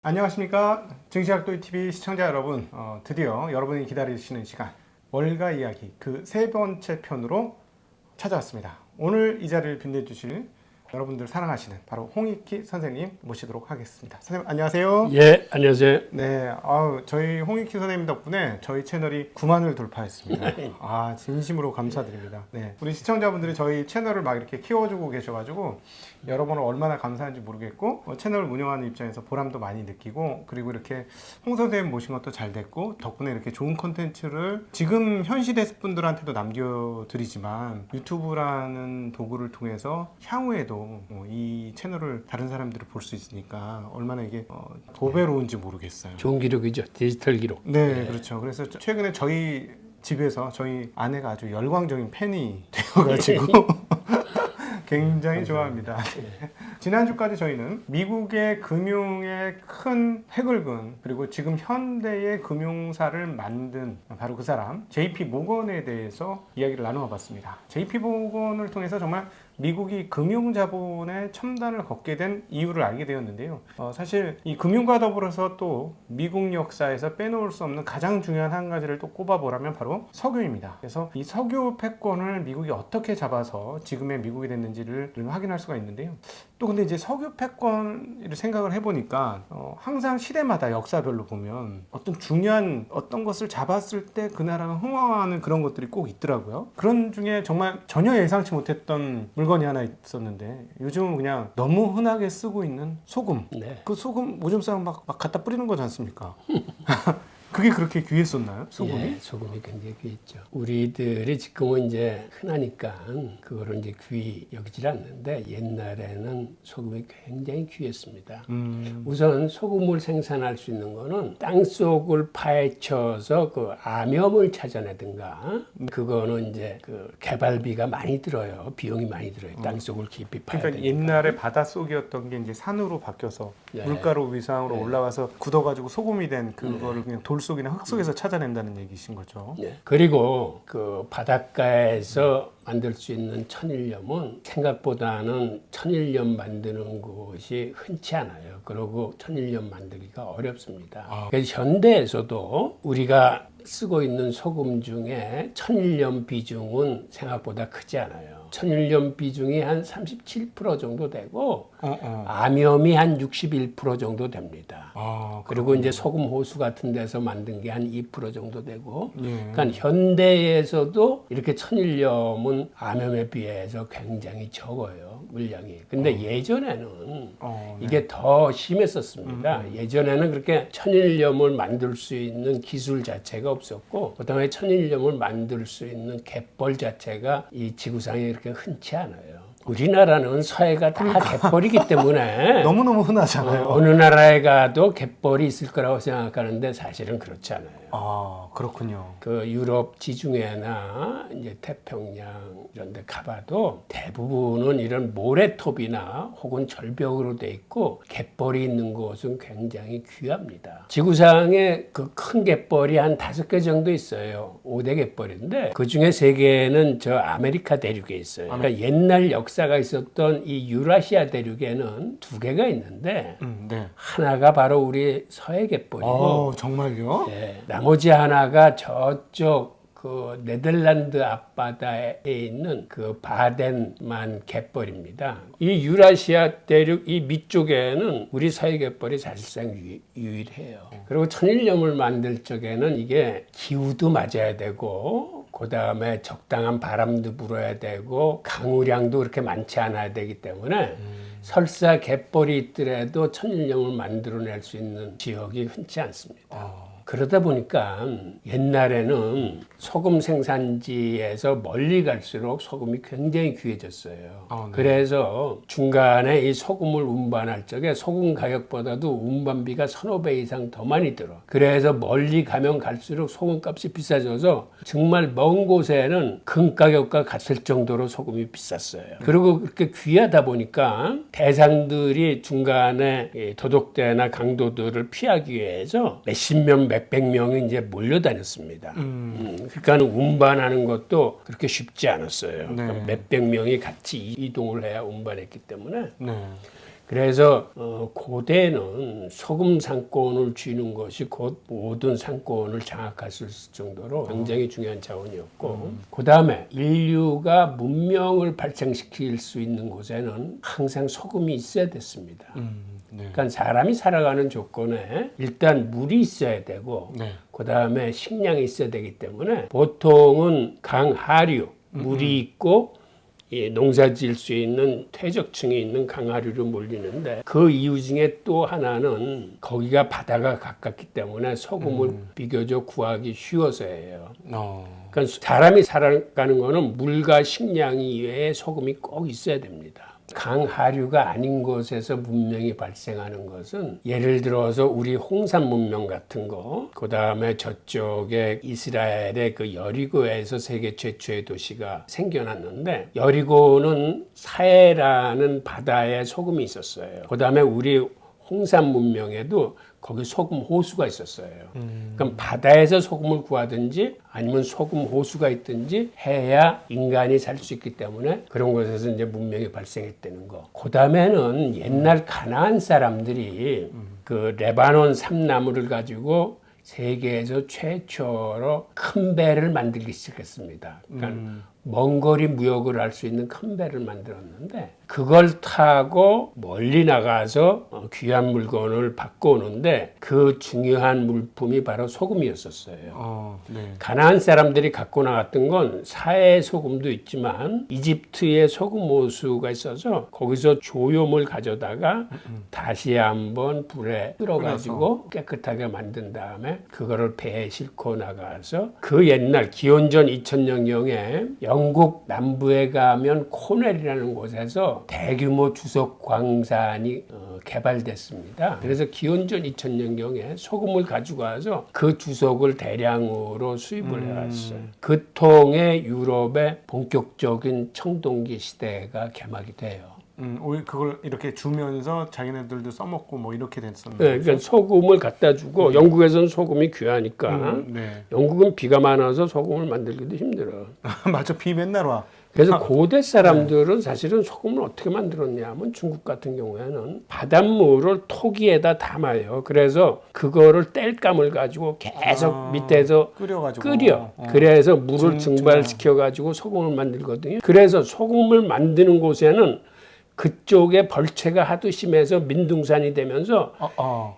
안녕하십니까 증시학도이TV 시청자 여러분, 드디어 여러분이 기다리시는 시간 월가 이야기 그 세 번째 편으로 찾아왔습니다. 오늘 이 자리를 빛내주실 여러분들 사랑하시는 바로 홍익희 선생님 모시도록 하겠습니다. 선생님 안녕하세요. 예, 안녕하세요. 네, 저희 홍익희 선생님 덕분에 저희 채널이 9만을 돌파했습니다. 진심으로 감사드립니다. 네, 우리 시청자분들이 저희 채널을 막 이렇게 키워주고 계셔가지고 여러분은 얼마나 감사한지 모르겠고 채널을 운영하는 입장에서 보람도 많이 느끼고, 그리고 이렇게 홍 선생님 모신 것도 잘 됐고 덕분에 이렇게 좋은 콘텐츠를 지금 현 시대 분들한테도 남겨드리지만 유튜브라는 도구를 통해서 향후에도 이 채널을 다른 사람들이 볼 수 있으니까 얼마나 이게 도배로운지 모르겠어요. 좋은 기록이죠. 디지털 기록. 네, 그렇죠. 그래서 최근에 저희 집에서 저희 아내가 아주 열광적인 팬이 되어가지고 굉장히 좋아합니다. 지난주까지 저희는 미국의 금융의 큰 획을 그은, 그리고 지금 현대의 금융사를 만든 바로 그 사람 JP 모건에 대해서 이야기를 나누어 봤습니다. JP 모건을 통해서 정말 미국이 금융자본의 첨단을 걷게 된 이유를 알게 되었는데요. 사실 이 금융과 더불어서 또 미국 역사에서 빼놓을 수 없는 가장 중요한 한 가지를 또 꼽아보라면 바로 석유입니다. 그래서 이 석유 패권을 미국이 어떻게 잡아서 지금의 미국이 됐는지를 확인할 수가 있는데요. 또 근데 이제 석유 패권을 생각을 해보니까 항상 시대마다 역사별로 보면 어떤 중요한 어떤 것을 잡았을 때 그 나라가 흥황하는 그런 것들이 꼭 있더라고요. 그런 중에 정말 전혀 예상치 못했던 물건이 하나 있었는데, 요즘은 그냥 너무 흔하게 쓰고 있는 소금. 네. 그 소금 오줌 싸면 막 갖다 뿌리는 거지 않습니까? 그게 그렇게 귀했었나요? 소금이? 예, 소금이 굉장히 귀했죠. 우리들이 지금은 이제 흔하니까 그거를 이제 귀히 여기질 않는데 옛날에는 소금이 굉장히 귀했습니다. 우선 소금을 생산할 수 있는 거는 땅속을 파헤쳐서 그 암염을 찾아내든가, 그거는 이제 그 개발비가 많이 들어요. 비용이 많이 들어요. 땅속을 깊이 파야 그러니까 되니까. 옛날에 바닷속이었던 게 이제 산으로 바뀌어서 네. 물가로 위상으로 올라가서 굳어가지고 소금이 된 그거를 그냥 돌 속이나 흙 속에서 찾아낸다는 얘기신 거죠. 네. 그리고 그 바닷가에서 만들 수 있는 천일염은 생각보다는 천일염 만드는 곳이 흔치 않아요. 그리고 천일염 만들기가 어렵습니다. 그래서 현대에서도 우리가 쓰고 있는 소금 중에 천일염 비중은 생각보다 크지 않아요. 천일염 비중이 한 37% 정도 되고 암염이 한 61% 정도 됩니다. 그리고 이제 소금 호수 같은 데서 만든 게 한 2% 정도 되고, 그러니까 현대에서도 이렇게 천일염은 암염에 비해서 굉장히 적어요, 물량이. 근데 예전에는 이게 더 심했었습니다. 예전에는 그렇게 천일염을 만들 수 있는 기술 자체가 없었고, 그다음에 천일염을 만들 수 있는 갯벌 자체가 이 지구상에 이렇게 흔치 않아요. 우리나라는 서해가 다 갯벌이기 때문에 너무너무 흔하잖아요. 어느 나라에 가도 갯벌이 있을 거라고 생각하는데 사실은 그렇지 않아요. 그렇군요. 그 유럽 지중해나 이제 태평양 이런 데 가봐도 대부분은 이런 모래톱이나 혹은 절벽으로 돼 있고 갯벌이 있는 곳은 굉장히 귀합니다. 지구상에 그 큰 갯벌이 한 5개 정도 있어요. 5대 갯벌인데 그 중에 3개는 저 아메리카 대륙에 있어요. 그러니까 옛날 역사가 있었던 이 유라시아 대륙에는 2개가 있는데 네. 하나가 바로 우리 서해 갯벌이고 정말요? 네, 나머지 하나가 저쪽 그 네덜란드 앞바다에 있는 그 바덴만 갯벌입니다. 이 유라시아 대륙 이 밑쪽에는 우리 서해 갯벌이 사실상 유일해요. 그리고 천일염을 만들 적에는 이게 기후도 맞아야 되고, 그 다음에 적당한 바람도 불어야 되고, 강우량도 그렇게 많지 않아야 되기 때문에 설사 갯벌이 있더라도 천일염을 만들어낼 수 있는 지역이 흔치 않습니다. 그러다 보니까 옛날에는 소금 생산지에서 멀리 갈수록 소금이 굉장히 귀해졌어요. 네. 그래서 중간에 이 소금을 운반할 적에 소금 가격보다도 운반비가 1,5배 이상 더 많이 들어. 그래서 멀리 가면 갈수록 소금값이 비싸져서 정말 먼 곳에는 금 가격과 같을 정도로 소금이 비쌌어요. 그리고 그렇게 귀하다 보니까 대상들이 중간에 도둑대나 강도들을 피하기 위해서 몇십 명, 몇백 명이 이제 몰려다녔습니다. 그러니까 운반하는 것도 그렇게 쉽지 않았어요. 네. 몇백 명이 같이 이동을 해야 운반했기 때문에. 네. 그래서 고대는 소금 상권을 쥐는 것이 곧 모든 상권을 장악할 수 있을 정도로 굉장히 중요한 자원이었고 그 다음에 인류가 문명을 발전시킬 수 있는 곳에는 항상 소금이 있어야 됐습니다. 네. 그러니까 사람이 살아가는 조건에 일단 물이 있어야 되고 네. 그 다음에 식량이 있어야 되기 때문에 보통은 강 하류 물이 있고 농사 지을 수 있는 퇴적층이 있는 강하류로 몰리는데 그 이유 중에 또 하나는 거기가 바다가 가깝기 때문에 소금을 비교적 구하기 쉬워서예요. 그러니까 사람이 살아가는 거는 물과 식량 이외에 소금이 꼭 있어야 됩니다. 강하류가 아닌 곳에서 문명이 발생하는 것은 예를 들어서 우리 홍산 문명 같은 거, 그 다음에 저쪽에 이스라엘의 그 여리고에서 세계 최초의 도시가 생겨났는데 여리고는 사해라는 바다에 소금이 있었어요. 그 다음에 우리 홍산 문명에도 거기 소금 호수가 있었어요. 그럼 바다에서 소금을 구하든지 아니면 소금 호수가 있든지 해야 인간이 살 수 있기 때문에 그런 곳에서 이제 문명이 발생했다는 거. 그 다음에는 옛날 가나안 사람들이 그 레바논 삼나무를 가지고 세계에서 최초로 큰 배를 만들기 시작했습니다. 그러니까 먼 거리 무역을 할 수 있는 큰 배를 만들었는데 그걸 타고 멀리 나가서 귀한 물건을 받고 오는데 그 중요한 물품이 바로 소금이었었어요. 네. 가나안 사람들이 갖고 나갔던 건 사해 소금도 있지만 이집트에 소금 호수가 있어서 거기서 조염을 가져다가 다시 한번 불에 끓여가지고 깨끗하게 만든 다음에 그거를 배에 싣고 나가서 그 옛날 기원전 2000년경에 영국 남부에 가면 코넬이라는 곳에서 대규모 주석 광산이 개발됐습니다. 그래서 기원전 2000년경에 소금을 가지고 와서 그 주석을 대량으로 수입을 해왔어요. 그 통해 유럽의 본격적인 청동기 시대가 개막이 돼요. 그걸 이렇게 주면서 자기네들도 써먹고 뭐 이렇게 됐었는데. 네, 그러니까 소금을 갖다 주고 영국에서는 소금이 귀하니까 네. 영국은 비가 많아서 소금을 만들기도 힘들어. 맞아, 비 맨날 와. 그래서 고대 사람들은 사실은 소금을 어떻게 만들었냐 하면 중국 같은 경우에는 바닷물을 토기에다 담아요. 그래서 그거를 땔감을 가지고 계속 밑에서 끓여가지고. 끓여. 그래서 물을 증발시켜가지고 소금을 만들거든요. 그래서 소금을 만드는 곳에는 그쪽에 벌채가 하도 심해서 민둥산이 되면서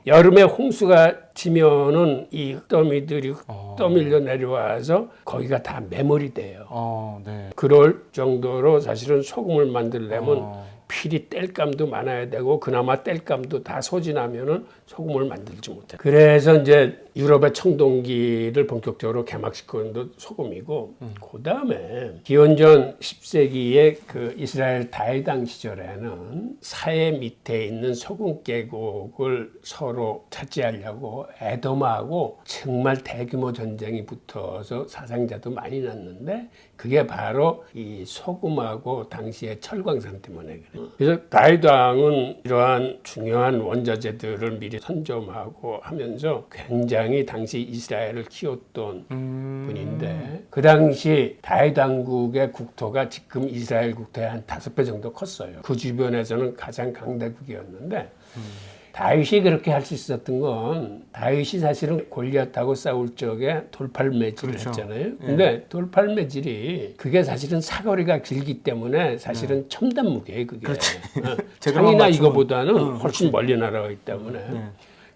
여름에 홍수가 지면은 이 흙더미들이 떠밀려 내려와서 거기가 다 매몰이 돼요. 네. 그럴 정도로 사실은 소금을 만들려면 필히 땔감도 많아야 되고 그나마 땔감도 다 소진하면은 소금을 만들지 못해. 그래서 이제 유럽의 청동기를 본격적으로 개막시키는 것 소금이고 그 다음에 기원전 10세기에 그 이스라엘 다윗 시절에는 사해 밑에 있는 소금 계곡을 서로 차지하려고 에돔하고 정말 대규모 전쟁이 붙어서 사상자도 많이 났는데 그게 바로 이 소금하고 당시의 철광산 때문에 그래요. 그래서 다윗 왕은 이러한 중요한 원자재들을 미리 선점하고 하면서 굉장히 당시 이스라엘을 키웠던 분인데 그 당시 다윗 왕국의 국토가 지금 이스라엘 국토의 한 5배 정도 컸어요. 그 주변에서는 가장 강대국이었는데 다윗이 그렇게 할 수 있었던 건 다윗이 사실은 골리앗하고 싸울 적에 돌팔매질을 했잖아요. 근데 돌팔매질이 그게 사실은 사거리가 길기 때문에 사실은 첨단 무기예요. 그게. 창이나 이거보다는 훨씬 멀리 날아가기 때문에.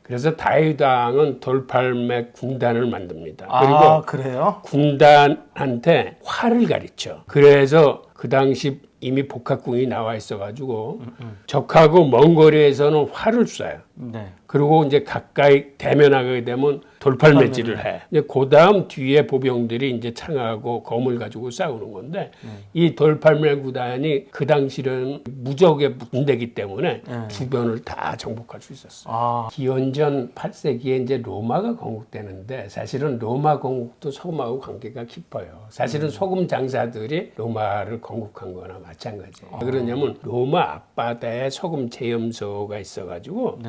그래서 다윗 왕은 돌팔매 군단을 만듭니다. 그리고 그래요? 군단한테 활을 가르쳐. 그래서 그 당시 이미 복합궁이 나와 있어가지고 적하고 먼 거리에서는 활을 쏴요. 네. 그리고 이제 가까이 대면하게 되면 돌팔매질을 해. 이제 그 다음 뒤에 보병들이 이제 창하고 검을 가지고 싸우는 건데 이 돌팔매 구단이 그 당시는 무적의 군대이기 때문에 주변을 다 정복할 수 있었어요. 기원전 8세기에 이제 로마가 건국되는데 사실은 로마 건국도 소금하고 관계가 깊어요. 사실은 소금 장사들이 로마를 건국한 거나 마찬가지예요. 왜 그러냐면 로마 앞바다에 소금 체험소가 있어가지고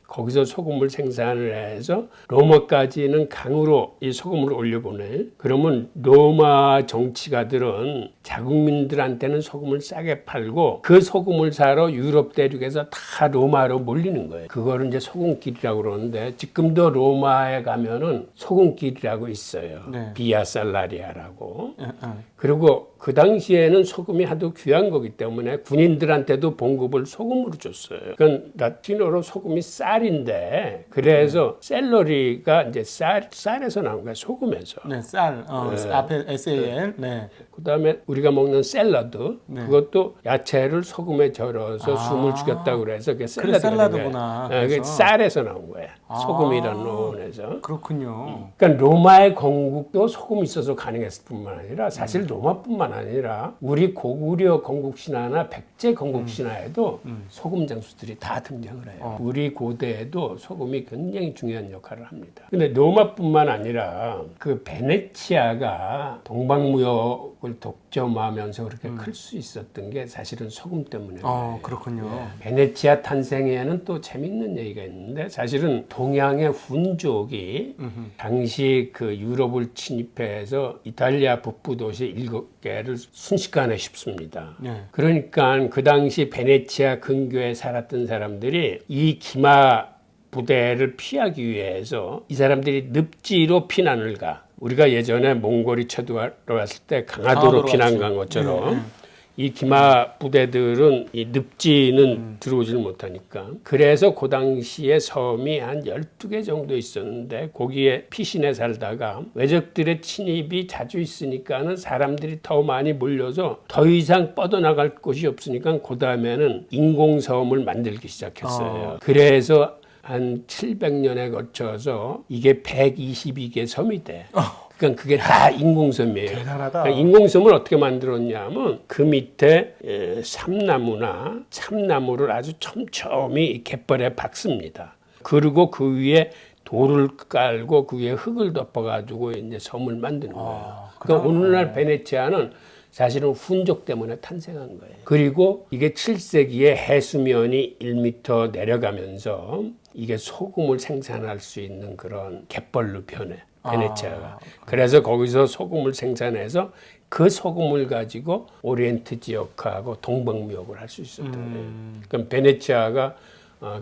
거기서 소금을 생산을 해서 로마까지는 강으로 이 소금을 올려보내. 그러면 로마 정치가들은 자국민들한테는 소금을 싸게 팔고 그 소금을 사러 유럽 대륙에서 다 로마로 몰리는 거예요. 그거를 이제 소금길이라고 그러는데 지금도 로마에 가면은 소금길이라고 있어요. 네. 비아 살라리아라고. 예, 예. 그리고 그 당시에는 소금이 하도 귀한 거기 때문에 군인들한테도 봉급을 소금으로 줬어요. 그건 라틴어로 소금이 쌀인데 그래서 샐러리가 이제 쌀에서 나온 거야, 소금에서. 네, 쌀. 앞에 SAL. 네. 그다음에 우리가 먹는 샐러드 네. 그것도 야채를 소금에 절어서 숨을 죽였다고 그래서 그게 그래, 샐러드가 샐러드구나. 그게 그래서. 쌀에서 나온 거야. 소금이라는 논에서. 그렇군요. 그러니까 로마의 건국도 소금이 있어서 가능했을 뿐만 아니라 사실 로마뿐만 아니라 우리 고구려 건국 신화나 백제 건국 신화에도 소금 장수들이 다 등장을 해요. 우리 고대에도 소금이 굉장히 중요한 역할을 합니다. 근데 로마뿐만 아니라 그 베네치아가 동방무역을 독점하면서 그렇게 클 수 있었던 게 사실은 소금 때문이에요. 그렇군요. 베네치아 탄생에는 또 재밌는 얘기가 있는데 사실은 동양의 훈족이 당시 그 유럽을 침입해서 이탈리아 북부 도시 7개를 순식간에 휩습니다. 네. 그러니까 그 당시 베네치아 근교에 살았던 사람들이 이 기마 부대를 피하기 위해서 이 사람들이 늪지로 피난을 가. 우리가 예전에 몽골이 쳐들어왔을 때 강화도로 피난 간 것처럼 이 기마 부대들은 이 늪지는 들어오질 못하니까 그래서 그 당시에 섬이 한 12개 정도 있었는데 거기에 피신해 살다가 외적들의 침입이 자주 있으니까는 사람들이 더 많이 몰려서 더 이상 뻗어나갈 곳이 없으니까 그 다음에는 인공섬을 만들기 시작했어요. 그래서 한 700년에 거쳐서 이게 122개 섬이 돼. 그러니까 그게 다 인공섬이에요. 대단하다. 그러니까 인공섬을 어떻게 만들었냐면 그 밑에 삼나무나 참나무를 아주 촘촘히 갯벌에 박습니다. 그리고 그 위에 돌을 깔고 그 위에 흙을 덮어가지고 이제 섬을 만드는 거예요. 그러니까 오늘날 베네치아는 사실은 훈족 때문에 탄생한 거예요. 그리고 이게 7세기에 해수면이 1m 내려가면서 이게 소금을 생산할 수 있는 그런 갯벌로 변해. 베네치아가. 그래서 거기서 소금을 생산해서 그 소금을 가지고 오리엔트 지역하고 동방무역을 할 수 있었던 거예요. 그럼 베네치아가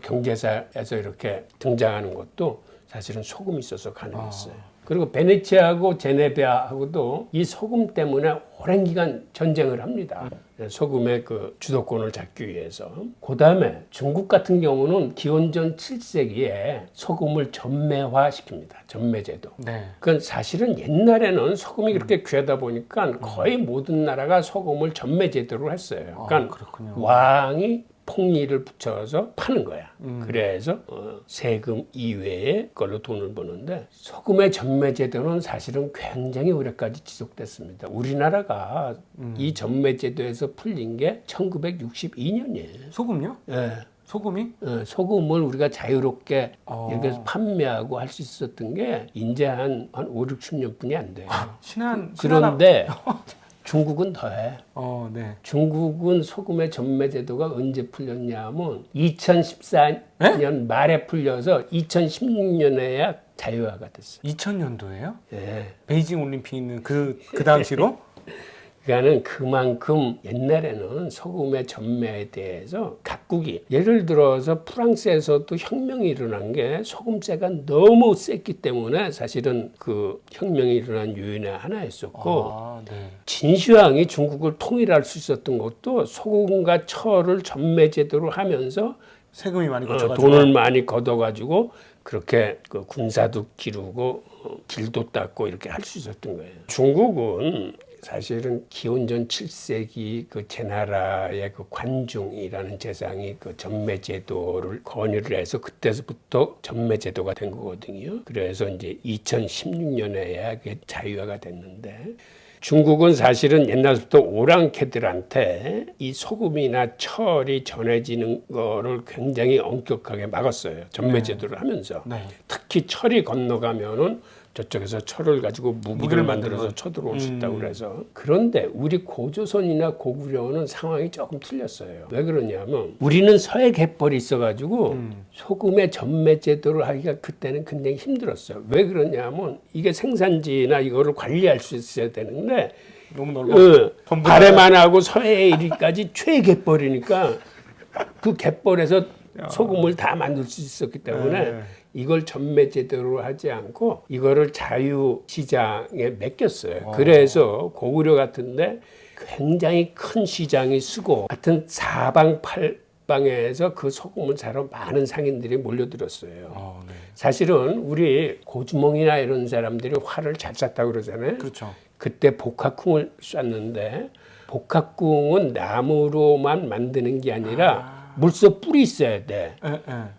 경제사에서 이렇게 등장하는 것도 사실은 소금이 있어서 가능했어요. 그리고 베네치아하고 제네비아하고도 이 소금 때문에 오랜 기간 전쟁을 합니다. 소금의 그 주도권을 잡기 위해서. 그 다음에 중국 같은 경우는 기원전 7세기에 소금을 전매화시킵니다. 전매제도. 네. 그건 사실은 옛날에는 소금이 그렇게 귀하다 보니까 거의 모든 나라가 소금을 전매제도로 했어요. 그러니까 그렇군요. 왕이 폭리를 붙여서 파는 거야. 그래서 세금 이외의 걸로 돈을 버는데 소금의 전매제도는 사실은 굉장히 오래까지 지속됐습니다. 우리나라가 이 전매제도에서 풀린 게 1962년이에요. 소금요? 예. 소금이? 소금을 우리가 자유롭게 이렇게 판매하고 할 수 있었던 게 이제 한 5, 60년뿐이 안 돼요. 그런데 중국은 더해. 네. 중국은 소금의 전매제도가 언제 풀렸냐면 2014년 말에 풀려서 2016년에야 자유화가 됐어요. 2000년도에요? 예. 베이징 올림픽 있는 그 당시로? 그러니까는 그만큼 옛날에는 소금의 전매에 대해서 각국이 예를 들어서 프랑스에서도 혁명이 일어난 게 소금세가 너무 셌기 때문에 사실은 그 혁명이 일어난 요인의 하나였었고 네. 진시황이 중국을 통일할 수 있었던 것도 소금과 철을 전매제도로 하면서 세금이 많이 거쳐가지고 돈을 많이 걷어가지고 그렇게 그 군사도 기르고 길도 닦고 이렇게 할 수 있었던 거예요. 중국은 사실은 기원전 7세기 그 제나라의 그 관중이라는 재상이 그 전매제도를 건의를 해서 그때서부터 전매제도가 된 거거든요. 그래서 이제 2016년에야 그게 자유화가 됐는데 중국은 사실은 옛날부터 오랑캐들한테 이 소금이나 철이 전해지는 거를 굉장히 엄격하게 막았어요. 전매제도를 하면서. 네. 특히 철이 건너가면은 저쪽에서 철을 가지고 무기를 만들어서 쳐들어올 수 있다고 그래서. 그런데 우리 고조선이나 고구려는 상황이 조금 틀렸어요. 왜 그러냐면 우리는 서해 갯벌이 있어가지고 소금의 전매 제도를 하기가 그때는 굉장히 힘들었어요. 왜 그러냐면 이게 생산지나 이거를 관리할 수 있어야 되는데 너무 넓어. 발해만 하고 서해에 이르기까지 최갯벌이니까 그 갯벌에서 소금을 다 만들 수 있었기 때문에 이걸 전매 제대로 하지 않고 이거를 자유시장에 맡겼어요. 그래서 고구려 같은데 굉장히 큰 시장이 쓰고 하여튼 사방팔방에서 그 소금을 사러 많은 상인들이 몰려들었어요. 사실은 우리 고주몽이나 이런 사람들이 활을 잘 쐈다고 그러잖아요. 그렇죠. 그때 복합궁을 쐈는데 복합궁은 나무로만 만드는 게 아니라 물소 뿔이 있어야 돼.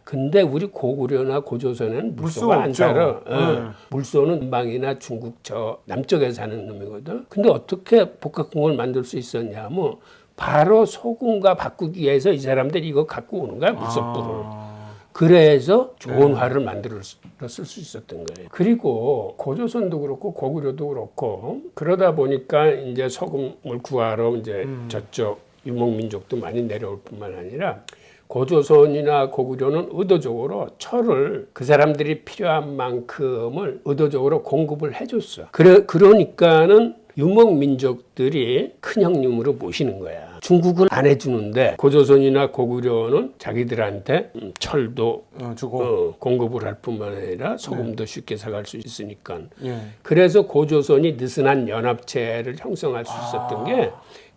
근데 우리 고구려나 고조선에는 물소가 안 살아. 물소는 남방이나 중국 저 남쪽에 사는 놈이거든. 근데 어떻게 복합궁을 만들 수 있었냐면 바로 소금과 바꾸기 위해서 이 사람들이 이거 갖고 오는 거야, 물소 뿔을. 그래서 좋은 활을 만들어 쓸 수 있었던 거예요. 그리고 고조선도 그렇고 고구려도 그렇고 그러다 보니까 이제 소금을 구하러 이제 저쪽 유목민족도 많이 내려올 뿐만 아니라 고조선이나 고구려는 의도적으로 철을 그 사람들이 필요한 만큼을 의도적으로 공급을 해줬어. 그러니까는 유목민족들이 큰 형님으로 모시는 거야. 중국은 안 해주는데 고조선이나 고구려는 자기들한테 철도 주고 공급을 할 뿐만 아니라 소금도 쉽게 사갈 수 있으니까. 그래서 고조선이 느슨한 연합체를 형성할 수 있었던 게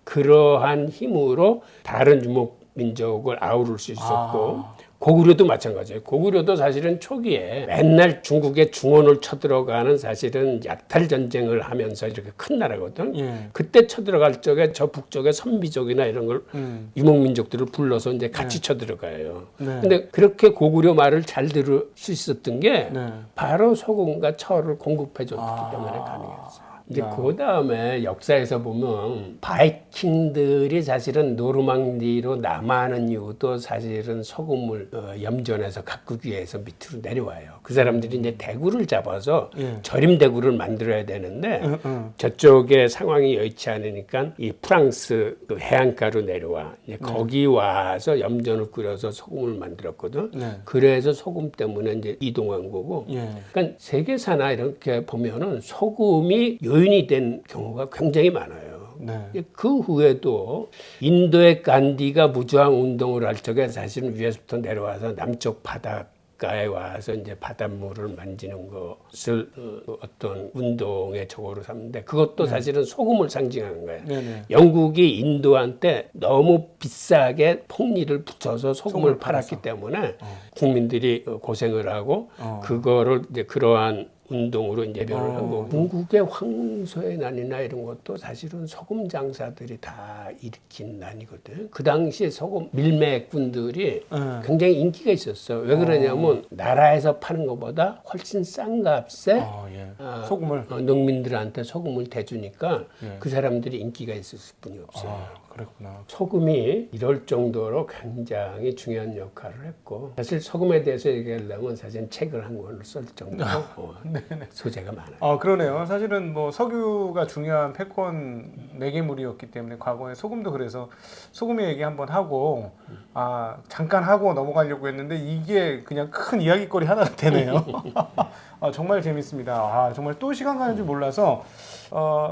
그러한 힘으로 다른 유목민족을 아우를 수 있었고 고구려도 마찬가지예요. 고구려도 사실은 초기에 맨날 중국의 중원을 쳐들어가는 사실은 약탈 전쟁을 하면서 이렇게 큰 나라거든. 그때 쳐들어갈 적에 저 북쪽의 선비족이나 이런 걸 유목민족들을 불러서 이제 같이 쳐들어가요. 근데 그렇게 고구려 말을 잘 들을 수 있었던 게 바로 소금과 철을 공급해줬기 때문에 가능했어요. 이제 그 다음에 역사에서 보면 바이킹들이 사실은 노르망디로 남하하는 이유도 사실은 소금을 염전해서 가꾸기 위해서 밑으로 내려와요. 그 사람들이 이제 대구를 잡아서 절임 대구를 만들어야 되는데 저쪽에 상황이 여의치 않으니까 이 프랑스 그 해안가로 내려와. 거기 와서 염전을 끓여서 소금을 만들었거든. 그래서 소금 때문에 이제 이동한 거고. 그러니까 세계사나 이렇게 보면은 소금이 요인이 된 경우가 굉장히 많아요. 그 후에도 인도의 간디가 무저항 운동을 할 적에 사실은 위에서부터 내려와서 남쪽 바닷가에 와서 이제 바닷물을 만지는 것을 어떤 운동의 적으로 삼는데 그것도 사실은 소금을 상징하는 거예요. 영국이 인도한테 너무 비싸게 폭리를 붙여서 소금을 팔았기 때문에 국민들이 고생을 하고 그거를 이제 그러한 운동으로 이제 변을 한 거고 중국의 황소의 난이나 이런 것도 사실은 소금 장사들이 다 일으킨 난이거든. 그 당시에 소금 밀매꾼들이 굉장히 인기가 있었어. 왜 그러냐면 나라에서 파는 것보다 훨씬 싼 값에 소금을 농민들한테 소금을 대주니까 그 사람들이 인기가 있었을 뿐이 없어요. 그랬구나. 소금이 이럴 정도로 굉장히 중요한 역할을 했고 사실 소금에 대해서 얘기하려면 사실 책을 한 권을 쓸 정도로 소재가 많아요. 그러네요. 사실은 뭐 석유가 중요한 패권 매개물이었기 때문에 과거에 소금도 그래서 소금의 얘기 한번 하고 잠깐 하고 넘어가려고 했는데 이게 그냥 큰 이야기거리 하나가 되네요. 정말 재밌습니다. 정말 또 시간 가는 줄 몰라서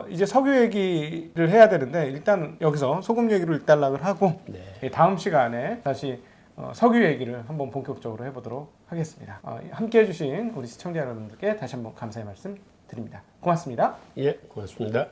이제 석유 얘기를 해야 되는데 일단 여기서 소금 얘기로 일단락을 하고 다음 시간에 다시 석유 얘기를 한번 본격적으로 해보도록 하겠습니다. 함께 해주신 우리 시청자 여러분들께 다시 한번 감사의 말씀 드립니다. 고맙습니다. 예, 고맙습니다.